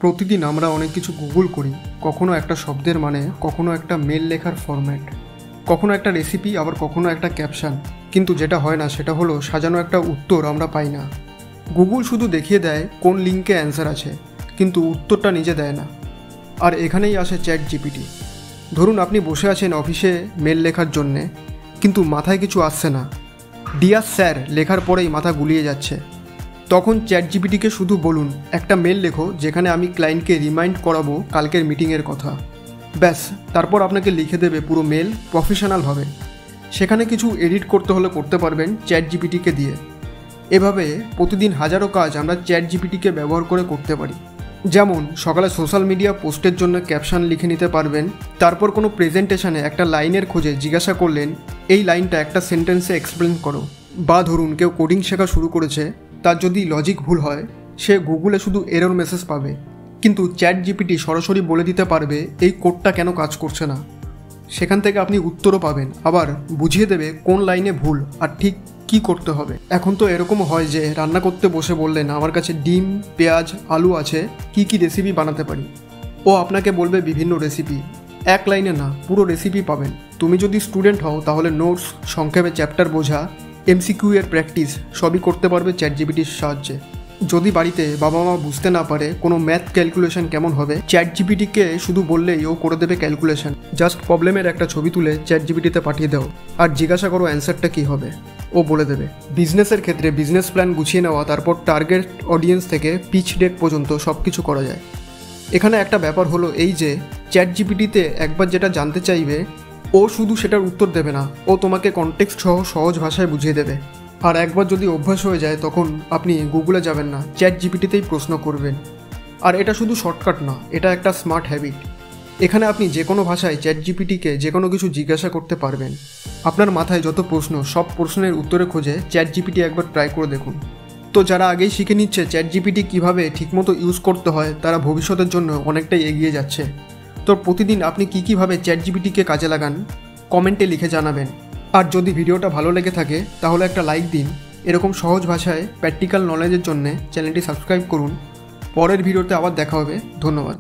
প্রতিদিন আমরা অনেক কিছু গুগল করি, কখনো একটা শব্দের মানে, কখনো একটা মেল লেখার ফরম্যাট, কখনো একটা রেসিপি, আবার কখনো একটা ক্যাপশন। কিন্তু যেটা হয় না সেটা হলো সাজানো একটা উত্তর আমরা পাই না। গুগল শুধু দেখিয়ে দেয় কোন লিঙ্কে অ্যান্সার আছে, কিন্তু উত্তরটা নিজে দেয় না। আর এখানেই আসে চ্যাট জিপিটি। ধরুন আপনি বসে আছেন অফিসে মেল লেখার জন্যে, কিন্তু মাথায় কিছু আসছে না। ডিয়ার স্যার লেখার পরেই মাথা গুলিয়ে যাচ্ছে। তখন চ্যাট জিপিটিকে শুধু বলুন একটা মেল লেখো যেখানে আমি ক্লায়েন্টকে রিমাইন্ড করাবো কালকের মিটিংয়ের কথা। ব্যাস, তারপর আপনাকে লিখে দেবে পুরো মেল প্রফেশনালভাবে। সেখানে কিছু এডিট করতে হলে করতে পারবেন চ্যাট জিপিটিকে দিয়ে। এভাবে প্রতিদিন হাজারো কাজ আমরা চ্যাট জিপিটিকে ব্যবহার করে করতে পারি। যেমন সকালে সোশ্যাল মিডিয়া পোস্টের জন্য ক্যাপশন লিখে নিতে পারবেন। তারপর কোনো প্রেজেন্টেশনে একটা লাইনের খোঁজে জিজ্ঞাসা করলেন এই লাইনটা একটা সেন্টেন্সে এক্সপ্লেন করো। বা ধরুন কেউ কোডিং শেখা শুরু করেছে, তার যদি লজিক ভুল হয় সে গুগলে শুধু এরর মেসেজ পাবে, কিন্তু চ্যাট জিপিটি সরাসরি বলে দিতে পারবে এই কোডটা কেন কাজ করছে না। সেখান থেকে আপনি উত্তরও পাবেন, আবার বুঝিয়ে দেবে কোন লাইনে ভুল আর ঠিক কী করতে হবে। এখন তো এরকমও হয় যে রান্না করতে বসে বললেন আমার কাছে ডিম, পেঁয়াজ, আলু আছে, কি কি রেসিপি বানাতে পারি। ও আপনাকে বলবে বিভিন্ন রেসিপি, এক লাইনে না পুরো রেসিপি পাবেন। তুমি যদি স্টুডেন্ট হও তাহলে নোটস, সংক্ষেপে চ্যাপ্টার বোঝা, এমসিকিউ এর প্র্যাকটিস সবই করতে পারবে চ্যাট জিপিটির সাহায্যে। যদি বাড়িতে বাবা মা বুঝতে না পারে কোনো ম্যাথ ক্যালকুলেশন কেমন হবে, চ্যাট জিপিটিকে শুধু বললেই ও করে দেবে ক্যালকুলেশন। জাস্ট প্রবলেমের একটা ছবি তুলে চ্যাট জিপিটিতে পাঠিয়ে দাও আর জিজ্ঞাসা করো অ্যান্সারটা কী হবে, ও বলে দেবে। বিজনেসের ক্ষেত্রে বিজনেস প্ল্যান গুছিয়ে নেওয়া, তারপর টার্গেট অডিয়েন্স থেকে পিচ ডেক পর্যন্ত সব কিছু করা যায়। এখানে একটা ব্যাপার হলো এই যে চ্যাট জিপিটিতে একবার যেটা জানতে চাইবে ও শুধু সেটার উত্তর দেবে না, ও তোমাকে কনটেক্সট সহ সহজ ভাষায় বুঝিয়ে দেবে। আর একবার যদি অভ্যাস হয়ে যায় তখন আপনি গুগলে যাবেন না, চ্যাট জিপিটিতেই প্রশ্ন করবেন। আর এটা শুধু শর্টকাট না, এটা একটা স্মার্ট হ্যাবিট। এখানে আপনি যে কোনো ভাষায় চ্যাট জিপিটিকে যে কোনো কিছু জিজ্ঞাসা করতে পারবেন। আপনার মাথায় যত প্রশ্ন সব প্রশ্নের উত্তরে খোঁজে চ্যাট জিপিটি একবার ট্রাই করে দেখুন। তো যারা আগেই শিখে নিচ্ছে চ্যাট জিপিটি কীভাবে ঠিকমতো ইউজ করতে হয়, তারা ভবিষ্যতের জন্য অনেকটাই এগিয়ে যাচ্ছে। তো প্রতিদিন আপনি কীভাবে চ্যাট জিপিটিকে কাজে লাগান কমেন্টে লিখে জানাবেন। আর যদি ভিডিওটা ভালো লেগে থাকে তাহলে একটা লাইক দিন। এরকম সহজ ভাষায় প্র্যাকটিক্যাল নলেজের জন্য চ্যানেলটি সাবস্ক্রাইব করুন। পরের ভিডিওতে আবার দেখা হবে। ধন্যবাদ।